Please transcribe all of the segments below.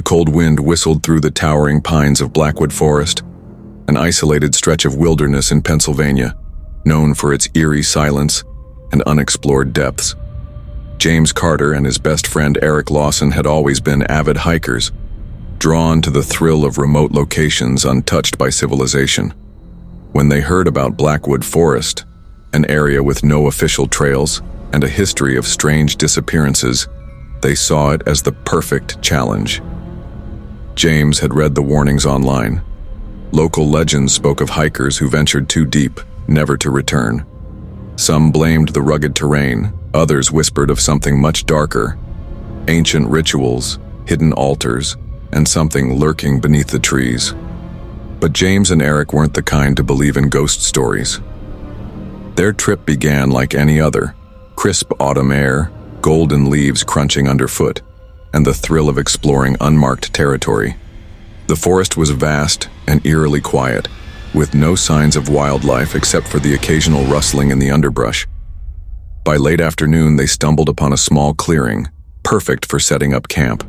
cold wind whistled through the towering pines of Blackwood Forest, an isolated stretch of wilderness in Pennsylvania, known for its eerie silence and unexplored depths. James Carter and his best friend Eric Lawson had always been avid hikers, drawn to the thrill of remote locations untouched by civilization. When they heard about Blackwood Forest, an area with no official trails and a history of strange disappearances, they saw it as the perfect challenge. James had read the warnings online. Local legends spoke of hikers who ventured too deep, never to return. Some blamed the rugged terrain, others whispered of something much darker, ancient rituals, hidden altars, and something lurking beneath the trees. But James and Eric weren't the kind to believe in ghost stories. Their trip began like any other: crisp autumn air, golden leaves crunching underfoot, and the thrill of exploring unmarked territory. The forest was vast and eerily quiet, with no signs of wildlife except for the occasional rustling in the underbrush. By late afternoon, they stumbled upon a small clearing, perfect for setting up camp.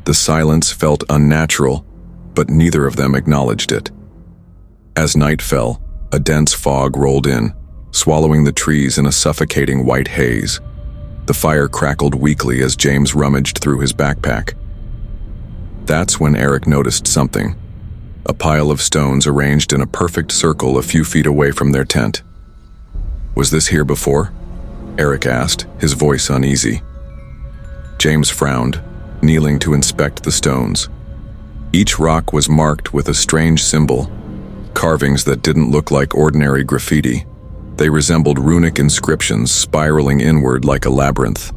The silence felt unnatural, but neither of them acknowledged it. As night fell, a dense fog rolled in, swallowing the trees in a suffocating white haze. The fire crackled weakly as James rummaged through his backpack. That's when Eric noticed something: a pile of stones arranged in a perfect circle a few feet away from their tent. "Was this here before?" Eric asked, his voice uneasy. James frowned, kneeling to inspect the stones. Each rock was marked with a strange symbol, carvings that didn't look like ordinary graffiti. They resembled runic inscriptions spiraling inward like a labyrinth.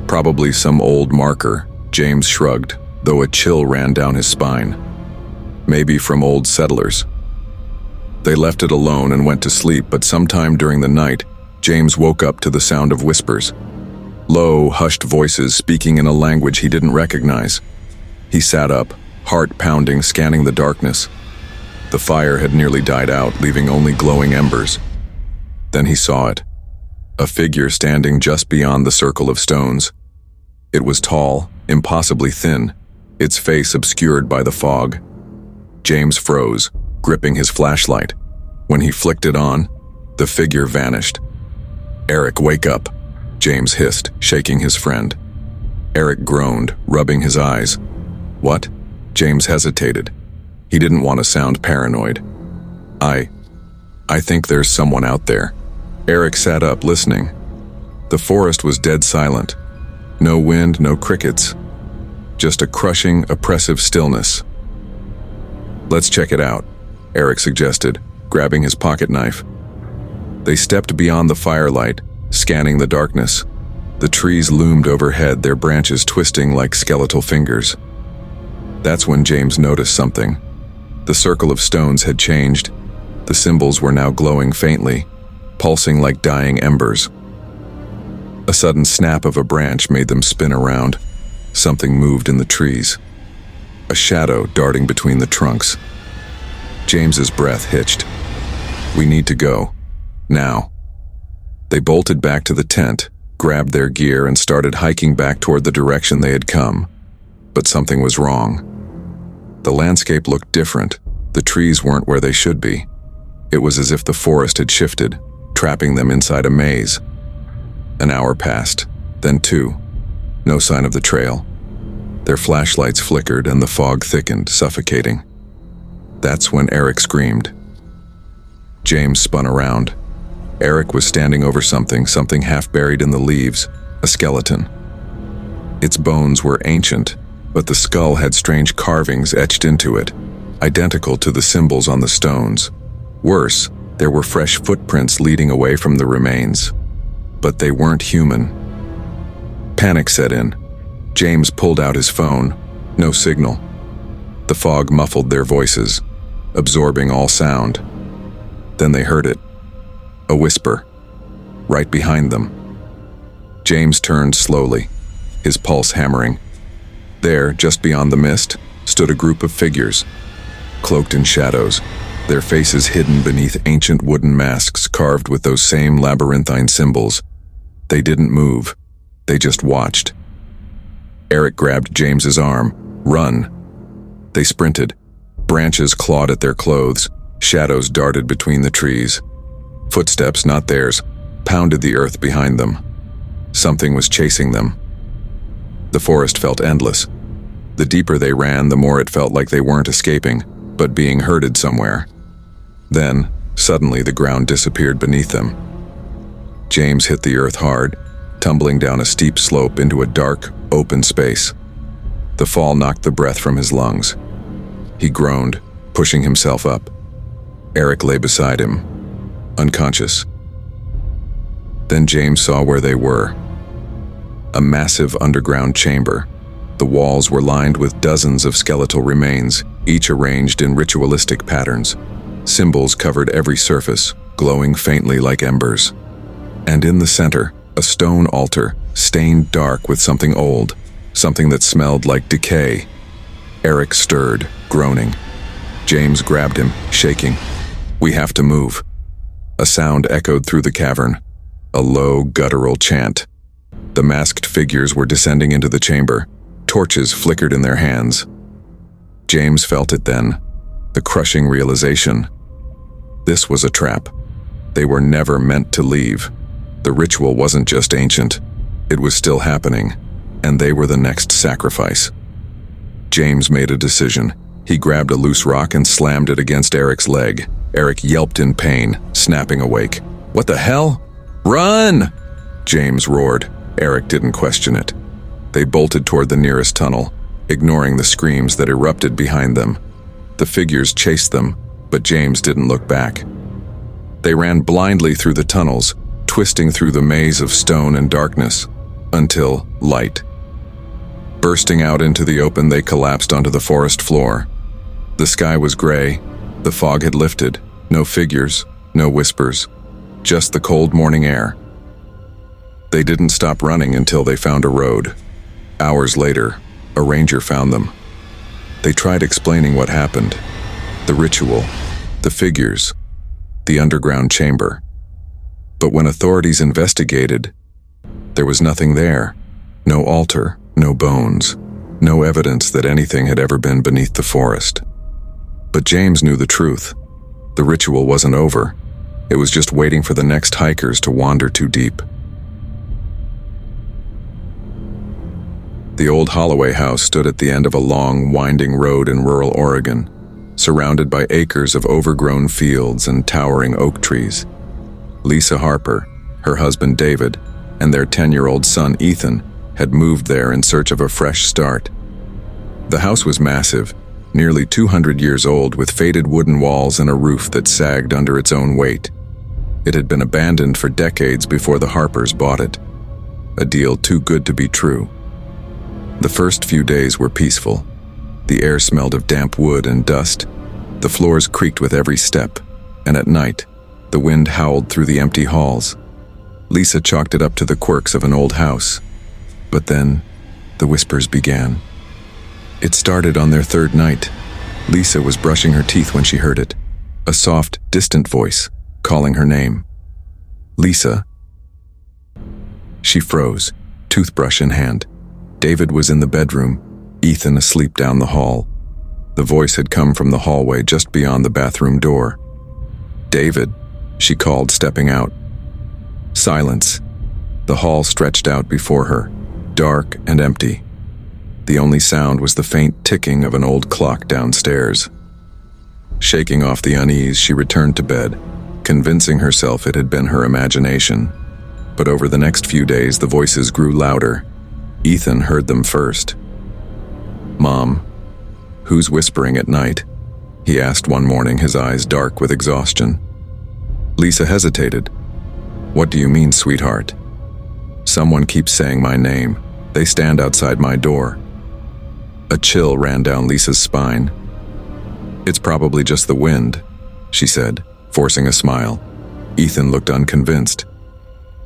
"Probably some old marker," James shrugged, though a chill ran down his spine. "Maybe from old settlers." They left it alone and went to sleep, but sometime during the night, James woke up to the sound of whispers. Low, hushed voices speaking in a language he didn't recognize. He sat up, heart pounding, scanning the darkness. The fire had nearly died out, leaving only glowing embers. Then he saw it. A figure standing just beyond the circle of stones. It was tall, impossibly thin, its face obscured by the fog. James froze, gripping his flashlight. When he flicked it on, the figure vanished. "Eric, wake up," James hissed, shaking his friend. Eric groaned, rubbing his eyes. "What?" James hesitated. He didn't want to sound paranoid. I think there's someone out there." Eric sat up, listening. The forest was dead silent. No wind, no crickets. Just a crushing, oppressive stillness. "Let's check it out," Eric suggested, grabbing his pocket knife. They stepped beyond the firelight, scanning the darkness. The trees loomed overhead, their branches twisting like skeletal fingers. That's when James noticed something. The circle of stones had changed. The symbols were now glowing faintly, pulsing like dying embers. A sudden snap of a branch made them spin around. Something moved in the trees. A shadow darting between the trunks. James's breath hitched. "We need to go. Now." They bolted back to the tent, grabbed their gear, and started hiking back toward the direction they had come. But something was wrong. The landscape looked different. The trees weren't where they should be. It was as if the forest had shifted, trapping them inside a maze. An hour passed, then two. No sign of the trail. Their flashlights flickered and the fog thickened, suffocating. That's when Eric screamed. James spun around. Eric was standing over something half buried in the leaves, a skeleton. Its bones were ancient, but the skull had strange carvings etched into it, identical to the symbols on the stones. Worse, there were fresh footprints leading away from the remains. But they weren't human. Panic set in. James pulled out his phone. No signal. The fog muffled their voices, absorbing all sound. Then they heard it. A whisper. Right behind them. James turned slowly, his pulse hammering. There, just beyond the mist, stood a group of figures, cloaked in shadows, their faces hidden beneath ancient wooden masks carved with those same labyrinthine symbols. They didn't move. They just watched. Eric grabbed James's arm, Run. They sprinted. Branches clawed at their clothes. Shadows darted between the trees. Footsteps, not theirs, pounded the earth behind them. Something was chasing them. The forest felt endless. The deeper they ran, the more it felt like they weren't escaping, but being herded somewhere. Then, suddenly, the ground disappeared beneath them. James hit the earth hard, tumbling down a steep slope into a dark, open space. The fall knocked the breath from his lungs. He groaned, pushing himself up. Eric lay beside him, unconscious. Then James saw where they were. A massive underground chamber. The walls were lined with dozens of skeletal remains, each arranged in ritualistic patterns. Symbols covered every surface, glowing faintly like embers. And in the center, a stone altar, stained dark with something old, something that smelled like decay. Eric stirred, groaning. James grabbed him, shaking. "We have to move." A sound echoed through the cavern, a low, guttural chant. The masked figures were descending into the chamber. Torches flickered in their hands. James felt it then, the crushing realization. This was a trap. They were never meant to leave. The ritual wasn't just ancient. It was still happening, and they were the next sacrifice. James made a decision. He grabbed a loose rock and slammed it against Eric's leg. Eric yelped in pain, snapping awake. "What the hell? Run!" James roared. Eric didn't question it. They bolted toward the nearest tunnel, ignoring the screams that erupted behind them. The figures chased them, but James didn't look back. They ran blindly through the tunnels, twisting through the maze of stone and darkness, until light. Bursting out into the open, they collapsed onto the forest floor. The sky was gray. The fog had lifted. No figures, no whispers, just the cold morning air. They didn't stop running until they found a road. Hours later, a ranger found them. They tried explaining what happened. The ritual, the figures, the underground chamber. But when authorities investigated, there was nothing there. No altar, no bones, no evidence that anything had ever been beneath the forest. But James knew the truth. The ritual wasn't over. It was just waiting for the next hikers to wander too deep. The old Holloway house stood at the end of a long, winding road in rural Oregon, surrounded by acres of overgrown fields and towering oak trees. Lisa Harper, her husband David, and their 10-year-old son Ethan had moved there in search of a fresh start. The house was massive, nearly 200 years old, with faded wooden walls and a roof that sagged under its own weight. It had been abandoned for decades before the Harpers bought it. A deal too good to be true. The first few days were peaceful. The air smelled of damp wood and dust. The floors creaked with every step, and at night, the wind howled through the empty halls. Lisa chalked it up to the quirks of an old house. But then, the whispers began. It started on their third night. Lisa was brushing her teeth when she heard it. A soft, distant voice, calling her name. "Lisa." She froze, toothbrush in hand. David was in the bedroom, Ethan asleep down the hall. The voice had come from the hallway just beyond the bathroom door. "David," she called, stepping out. Silence. The hall stretched out before her, dark and empty. The only sound was the faint ticking of an old clock downstairs. Shaking off the unease, she returned to bed, convincing herself it had been her imagination. But over the next few days, the voices grew louder. Ethan heard them first. "Mom, who's whispering at night?" he asked one morning, his eyes dark with exhaustion. Lisa hesitated. "What do you mean, sweetheart?" "Someone keeps saying my name. They stand outside my door." A chill ran down Lisa's spine. "It's probably just the wind," she said, forcing a smile. Ethan looked unconvinced.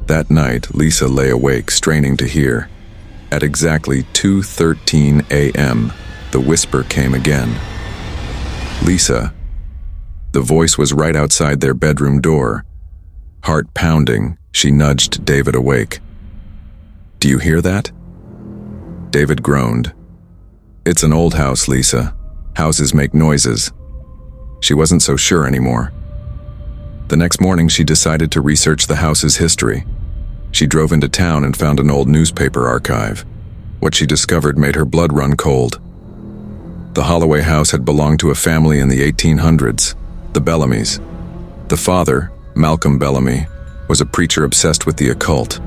That night, Lisa lay awake, straining to hear. At exactly 2:13 a.m., the whisper came again. "Lisa." The voice was right outside their bedroom door. Heart pounding, she nudged David awake. "Do you hear that?" David groaned. It's an old house, Lisa. Houses make noises. She wasn't so sure anymore. The next morning, she decided to research the house's history. She drove into town and found an old newspaper archive. What she discovered made her blood run cold. The Holloway house had belonged to a family in the 1800s, the Bellamys. The father, Malcolm Bellamy, was a preacher obsessed with the occult.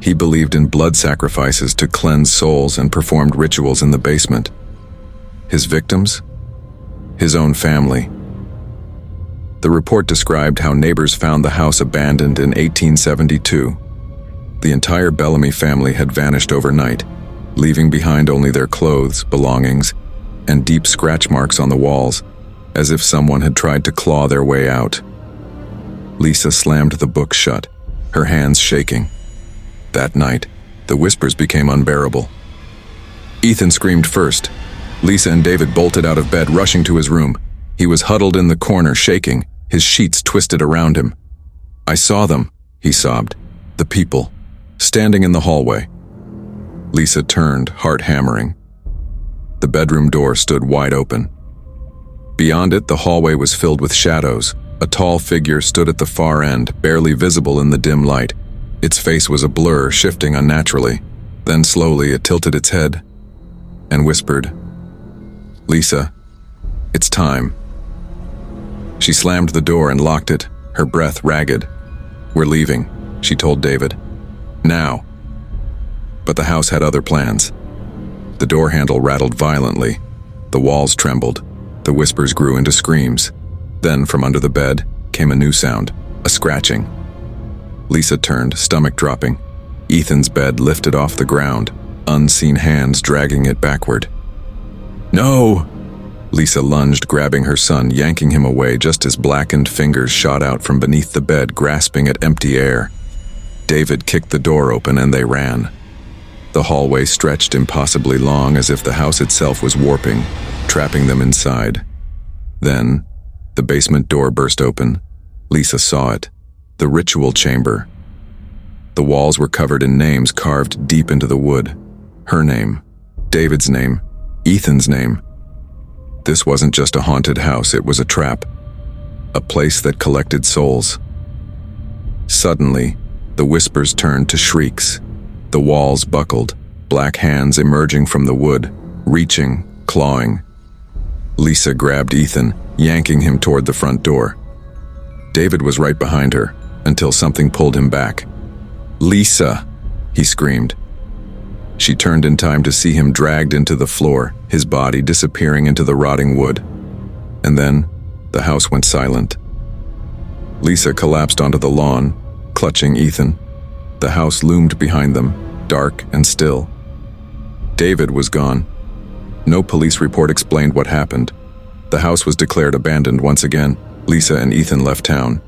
He believed in blood sacrifices to cleanse souls and performed rituals in the basement. His victims? His own family. The report described how neighbors found the house abandoned in 1872. The entire Bellamy family had vanished overnight, leaving behind only their clothes, belongings, and deep scratch marks on the walls, as if someone had tried to claw their way out. Lisa slammed the book shut, her hands shaking. That night, the whispers became unbearable. Ethan screamed first. Lisa and David bolted out of bed, rushing to his room. He was huddled in the corner, shaking, his sheets twisted around him. "I saw them," he sobbed. "The people, standing in the hallway." Lisa turned, heart hammering. The bedroom door stood wide open. Beyond it, the hallway was filled with shadows. A tall figure stood at the far end, barely visible in the dim light. Its face was a blur, shifting unnaturally. Then slowly it tilted its head and whispered, "Lisa, it's time." She slammed the door and locked it, her breath ragged. "We're leaving," she told David. "Now." But the house had other plans. The door handle rattled violently. The walls trembled. The whispers grew into screams. Then, from under the bed, came a new sound, a scratching. Lisa turned, stomach dropping. Ethan's bed lifted off the ground, unseen hands dragging it backward. "No!" Lisa lunged, grabbing her son, yanking him away just as blackened fingers shot out from beneath the bed, grasping at empty air. David kicked the door open and they ran. The hallway stretched impossibly long, as if the house itself was warping, trapping them inside. Then, the basement door burst open. Lisa saw it. The ritual chamber. The walls were covered in names carved deep into the wood. Her name, David's name, Ethan's name. This wasn't just a haunted house, it was a trap. A place that collected souls. Suddenly, the whispers turned to shrieks. The walls buckled, black hands emerging from the wood, reaching, clawing. Lisa grabbed Ethan, yanking him toward the front door. David was right behind her, until something pulled him back. "Lisa!" he screamed. She turned in time to see him dragged into the floor, his body disappearing into the rotting wood. And then, the house went silent. Lisa collapsed onto the lawn, clutching Ethan. The house loomed behind them, dark and still. David was gone. No police report explained what happened. The house was declared abandoned once again. Lisa and Ethan left town.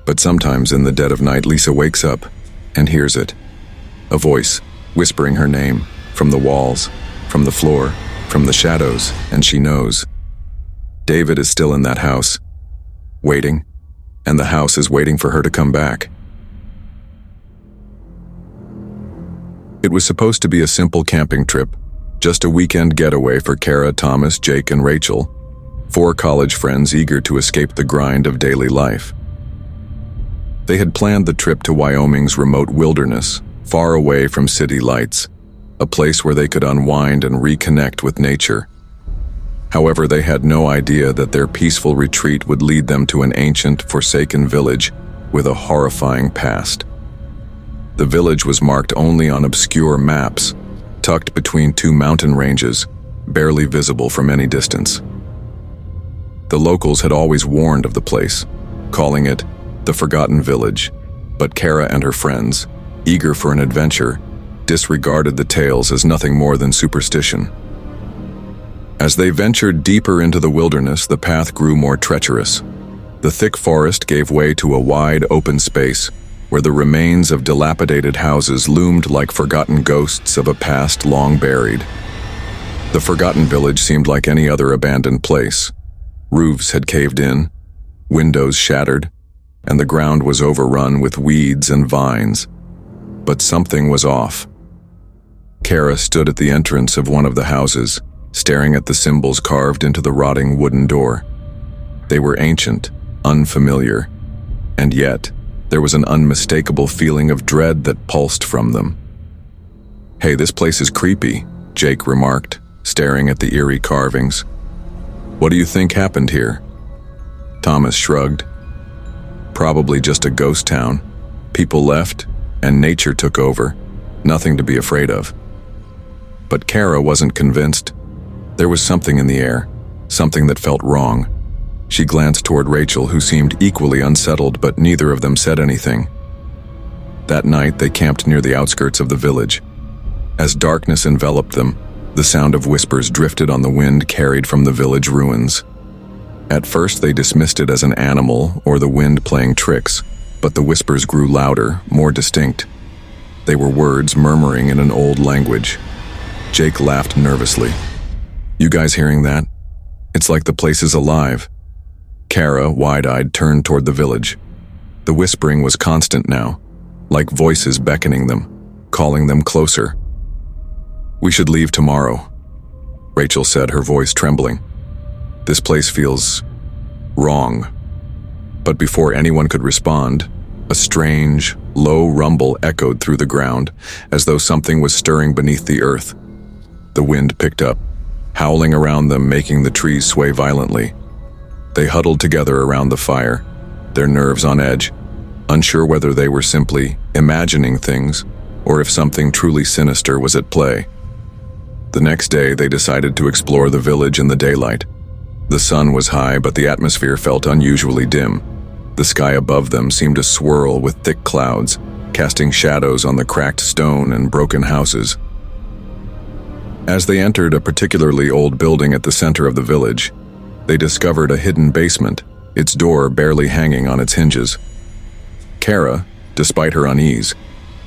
But sometimes in the dead of night, Lisa wakes up and hears it. A voice, whispering her name, from the walls, from the floor, from the shadows, and she knows. David is still in that house, waiting, and the house is waiting for her to come back. It was supposed to be a simple camping trip, just a weekend getaway for Kara, Thomas, Jake, and Rachel, 4 college friends eager to escape the grind of daily life. They had planned the trip to Wyoming's remote wilderness, far away from city lights, a place where they could unwind and reconnect with nature. However, they had no idea that their peaceful retreat would lead them to an ancient, forsaken village with a horrifying past. The village was marked only on obscure maps, tucked between 2 mountain ranges, barely visible from any distance. The locals had always warned of the place, calling it the Forgotten Village, but Kara and her friends, eager for an adventure, disregarded the tales as nothing more than superstition. As they ventured deeper into the wilderness, the path grew more treacherous. The thick forest gave way to a wide, open space, where the remains of dilapidated houses loomed like forgotten ghosts of a past long buried. The Forgotten Village seemed like any other abandoned place. Roofs had caved in, windows shattered, and the ground was overrun with weeds and vines. But something was off. Kara stood at the entrance of one of the houses, staring at the symbols carved into the rotting wooden door. They were ancient, unfamiliar, and yet there was an unmistakable feeling of dread that pulsed from them. "Hey, this place is creepy," Jake remarked, staring at the eerie carvings. "What do you think happened here?" Thomas shrugged. "Probably just a ghost town. People left, and nature took over. Nothing to be afraid of." But Kara wasn't convinced. There was something in the air, something that felt wrong. She glanced toward Rachel, who seemed equally unsettled, but neither of them said anything. That night, they camped near the outskirts of the village. As darkness enveloped them, the sound of whispers drifted on the wind carried from the village ruins. At first, they dismissed it as an animal or the wind playing tricks, but the whispers grew louder, more distinct. They were words murmuring in an old language. Jake laughed nervously. "You guys hearing that? It's like the place is alive." Kara, wide-eyed, turned toward the village. The whispering was constant now, like voices beckoning them, calling them closer. "We should leave tomorrow," Rachel said, her voice trembling. "This place feels wrong." But before anyone could respond, a strange, low rumble echoed through the ground, as though something was stirring beneath the earth. The wind picked up, howling around them, making the trees sway violently. They huddled together around the fire, their nerves on edge, unsure whether they were simply imagining things or if something truly sinister was at play. The next day, they decided to explore the village in the daylight. The sun was high, but the atmosphere felt unusually dim. The sky above them seemed to swirl with thick clouds, casting shadows on the cracked stone and broken houses. As they entered a particularly old building at the center of the village, they discovered a hidden basement, its door barely hanging on its hinges. Kara, despite her unease,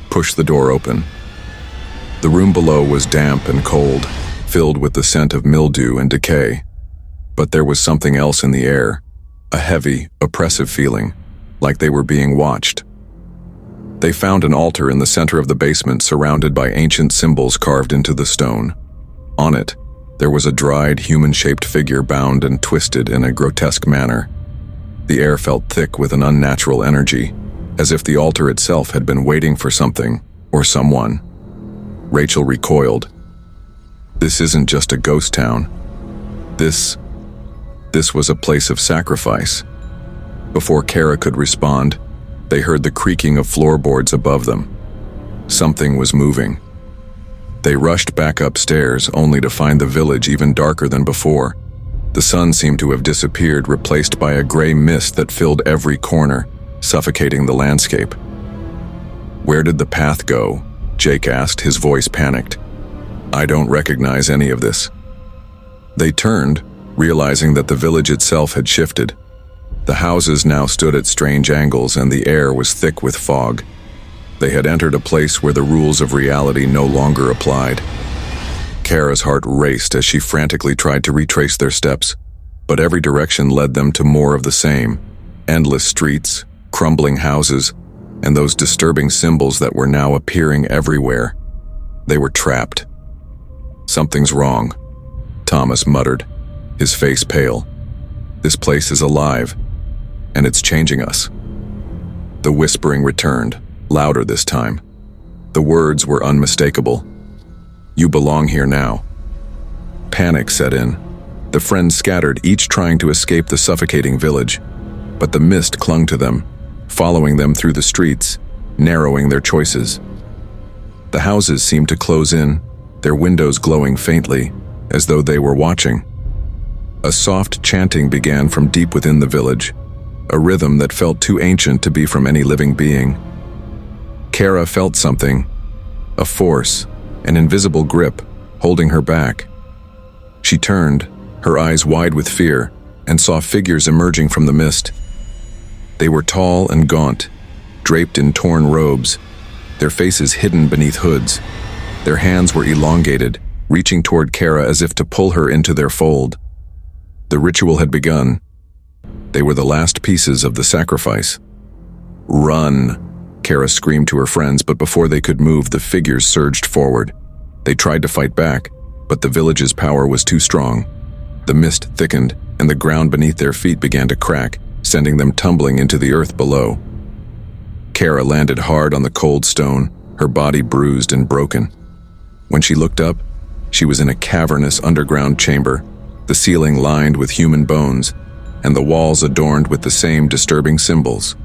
pushed the door open. The room below was damp and cold, filled with the scent of mildew and decay. But there was something else in the air, a heavy, oppressive feeling, like they were being watched. They found an altar in the center of the basement surrounded by ancient symbols carved into the stone. On it, there was a dried, human-shaped figure bound and twisted in a grotesque manner. The air felt thick with an unnatural energy, as if the altar itself had been waiting for something or someone. Rachel recoiled. This isn't just a ghost town. This was a place of sacrifice. Before Kara could respond, they heard the creaking of floorboards above them. Something was moving. They rushed back upstairs, only to find the village even darker than before. The sun seemed to have disappeared, replaced by a gray mist that filled every corner, suffocating the landscape. "Where did the path go?" Jake asked, his voice panicked. "I don't recognize any of this." They turned, realizing that the village itself had shifted. The houses now stood at strange angles, and the air was thick with fog. They had entered a place where the rules of reality no longer applied. Kara's heart raced as she frantically tried to retrace their steps, but every direction led them to more of the same: endless streets, crumbling houses, and those disturbing symbols that were now appearing everywhere. They were trapped. "Something's wrong," Thomas muttered, his face pale. "This place is alive, and it's changing us." The whispering returned, louder this time. The words were unmistakable. "You belong here now." Panic set in. The friends scattered, each trying to escape the suffocating village, but the mist clung to them, following them through the streets, narrowing their choices. The houses seemed to close in, their windows glowing faintly, as though they were watching. A soft chanting began from deep within the village, a rhythm that felt too ancient to be from any living being. Kara felt something, a force, an invisible grip, holding her back. She turned, her eyes wide with fear, and saw figures emerging from the mist. They were tall and gaunt, draped in torn robes, their faces hidden beneath hoods. Their hands were elongated, reaching toward Kara as if to pull her into their fold. The ritual had begun. They were the last pieces of the sacrifice. "Run!" Kara screamed to her friends, but before they could move, the figures surged forward. They tried to fight back, But the village's power was too strong. The mist thickened, and the ground beneath their feet began to crack, sending them tumbling into the earth below. Kara landed hard on the cold stone, her body bruised and broken. When she looked up, she was in a cavernous underground chamber, the ceiling lined with human bones, and the walls adorned with the same disturbing symbols.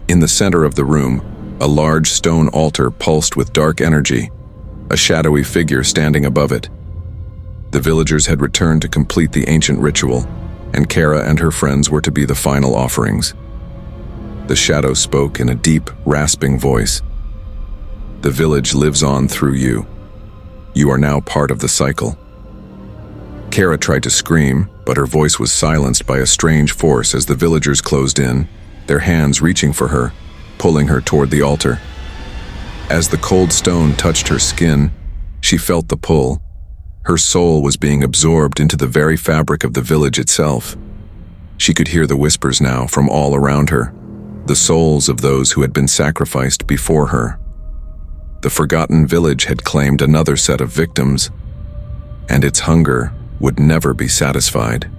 In the center of the room, a large stone altar pulsed with dark energy, a shadowy figure standing above it. The villagers had returned to complete the ancient ritual, and Kara and her friends were to be the final offerings. The shadow spoke in a deep, rasping voice. "The village lives on through you. You are now part of the cycle." Kara tried to scream, but her voice was silenced by a strange force as the villagers closed in, their hands reaching for her, pulling her toward the altar. As the cold stone touched her skin, she felt the pull. Her soul was being absorbed into the very fabric of the village itself. She could hear the whispers now from all around her, the souls of those who had been sacrificed before her. The forgotten village had claimed another set of victims, and its hunger would never be satisfied.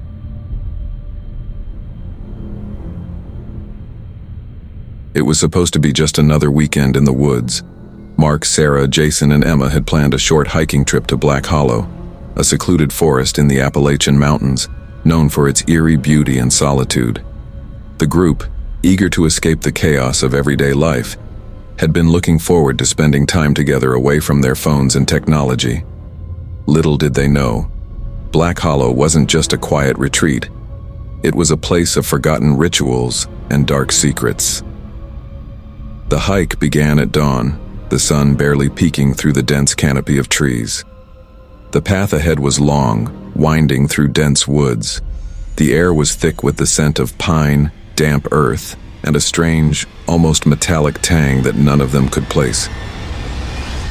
It was supposed to be just another weekend in the woods. Mark, Sarah, Jason, and Emma had planned a short hiking trip to Black Hollow, a secluded forest in the Appalachian Mountains, known for its eerie beauty and solitude. The group, eager to escape the chaos of everyday life, had been looking forward to spending time together away from their phones and technology. Little did they know, Black Hollow wasn't just a quiet retreat. It was a place of forgotten rituals and dark secrets. The hike began at dawn, the sun barely peeking through the dense canopy of trees. The path ahead was long, winding through dense woods. The air was thick with the scent of pine, damp earth, and a strange, almost metallic tang that none of them could place.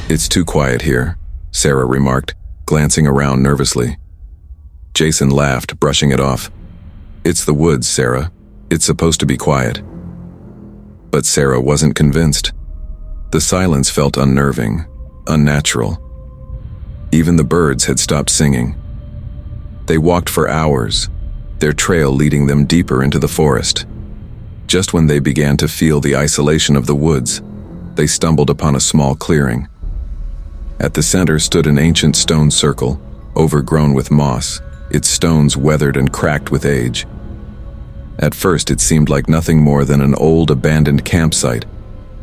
"It's too quiet here," Sarah remarked, glancing around nervously. Jason laughed, brushing it off. "It's the woods, Sarah. It's supposed to be quiet." But Sarah wasn't convinced. The silence felt unnerving, unnatural. Even the birds had stopped singing. They walked for hours, their trail leading them deeper into the forest. Just when they began to feel the isolation of the woods, they stumbled upon a small clearing. At the center stood an ancient stone circle, overgrown with moss, its stones weathered and cracked with age. At first it seemed like nothing more than an old abandoned campsite,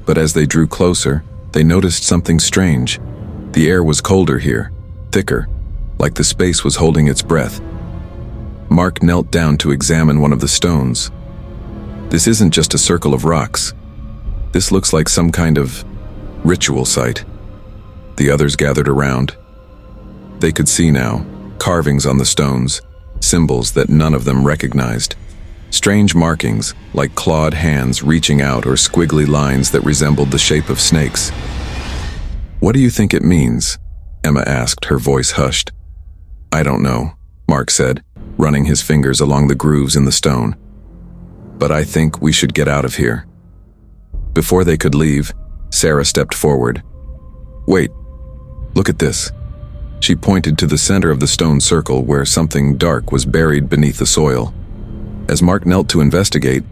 but as they drew closer, they noticed something strange. The air was colder here, thicker, like the space was holding its breath. Mark knelt down to examine one of the stones. "This isn't just a circle of rocks. This looks like some kind of ritual site." The others gathered around. They could see now, carvings on the stones, symbols that none of them recognized. Strange markings, like clawed hands reaching out or squiggly lines that resembled the shape of snakes. "What do you think it means?" Emma asked, her voice hushed. "I don't know," Mark said, running his fingers along the grooves in the stone. "But I think we should get out of here." Before they could leave, Sarah stepped forward. "Wait, look at this." She pointed to the center of the stone circle where something dark was buried beneath the soil. As Mark knelt to investigate,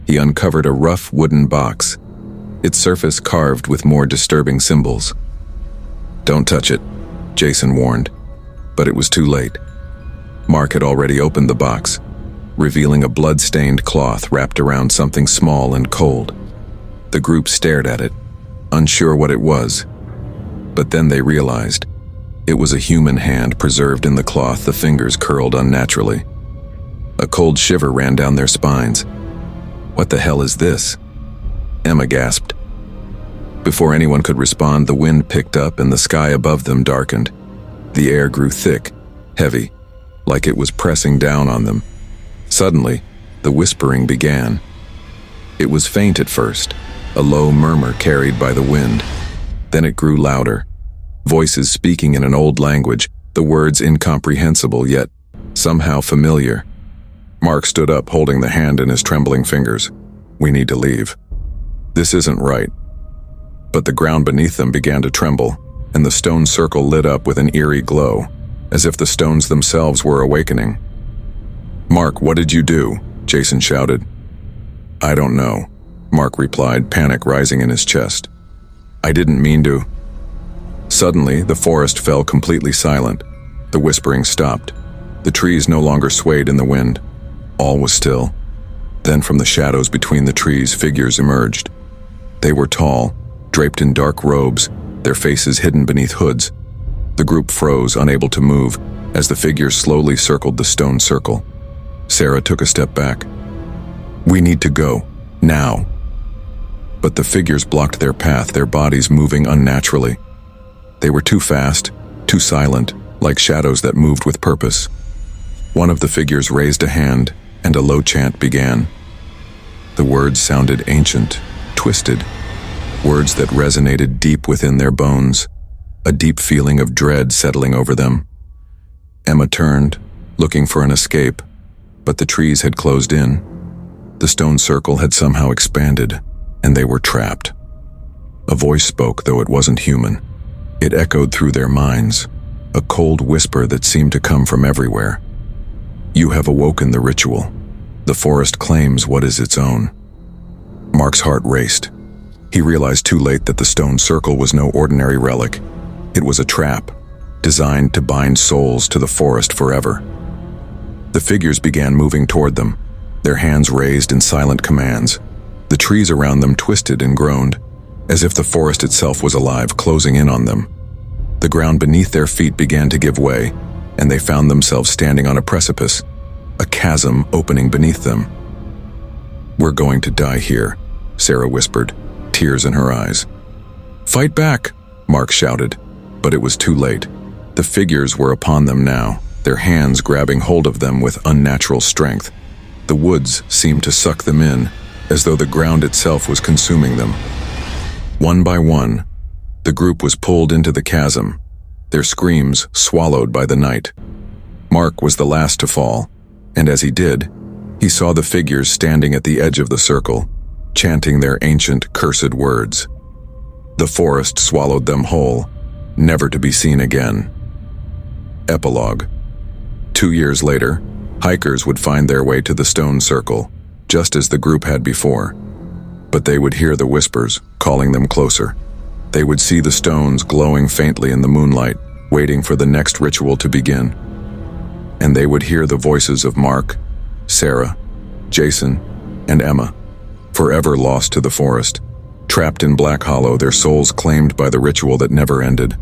he uncovered a rough wooden box, its surface carved with more disturbing symbols. "Don't touch it," Jason warned, but it was too late. Mark had already opened the box, revealing a blood-stained cloth wrapped around something small and cold. The group stared at it, unsure what it was, but then they realized it was a human hand preserved in the cloth, the fingers curled unnaturally. A cold shiver ran down their spines. "What the hell is this?" Emma gasped. Before anyone could respond, the wind picked up and the sky above them darkened. The air grew thick, heavy, like it was pressing down on them. Suddenly, the whispering began. It was faint at first, a low murmur carried by the wind. Then it grew louder, voices speaking in an old language, the words incomprehensible yet somehow familiar. Mark stood up, holding the hand in his trembling fingers. "We need to leave. This isn't right." But the ground beneath them began to tremble. and the stone circle lit up with an eerie glow, as if the stones themselves were awakening. "Mark, what did you do?" Jason shouted. "I don't know," Mark replied, panic rising in his chest. "I didn't mean to." Suddenly, the forest fell completely silent. The whispering stopped. The trees no longer swayed in the wind. All was still. Then from the shadows between the trees, figures emerged. They were tall, draped in dark robes, their faces hidden beneath hoods. The group froze, unable to move, as the figures slowly circled the stone circle. Sarah took a step back. "We need to go, now." But the figures blocked their path, their bodies moving unnaturally. They were too fast, too silent, like shadows that moved with purpose. One of the figures raised a hand, and a low chant began. The words sounded ancient, twisted, words that resonated deep within their bones, a deep feeling of dread settling over them. Emma turned, looking for an escape, but the trees had closed in. The stone circle had somehow expanded, and they were trapped. A voice spoke, though it wasn't human. It echoed through their minds, a cold whisper that seemed to come from everywhere. "You have awoken the ritual. The forest claims what is its own." Mark's heart raced. He realized too late that the stone circle was no ordinary relic. It was a trap, designed to bind souls to the forest forever. The figures began moving toward them, their hands raised in silent commands. The trees around them twisted and groaned, as if the forest itself was alive, closing in on them. The ground beneath their feet began to give way, and they found themselves standing on a precipice, a chasm opening beneath them. "We're going to die here," Sarah whispered, tears in her eyes. "Fight back," Mark shouted, but it was too late. The figures were upon them now, their hands grabbing hold of them with unnatural strength. The woods seemed to suck them in, as though the ground itself was consuming them. One by one, the group was pulled into the chasm, their screams swallowed by the night. Mark was the last to fall, and as he did, he saw the figures standing at the edge of the circle, chanting their ancient, cursed words. The forest swallowed them whole, never to be seen again. Epilogue. 2 years later, hikers would find their way to the stone circle, just as the group had before. But they would hear the whispers, calling them closer. They would see the stones glowing faintly in the moonlight, waiting for the next ritual to begin. And they would hear the voices of Mark, Sarah, Jason, and Emma, forever lost to the forest, trapped in Black Hollow, their souls claimed by the ritual that never ended.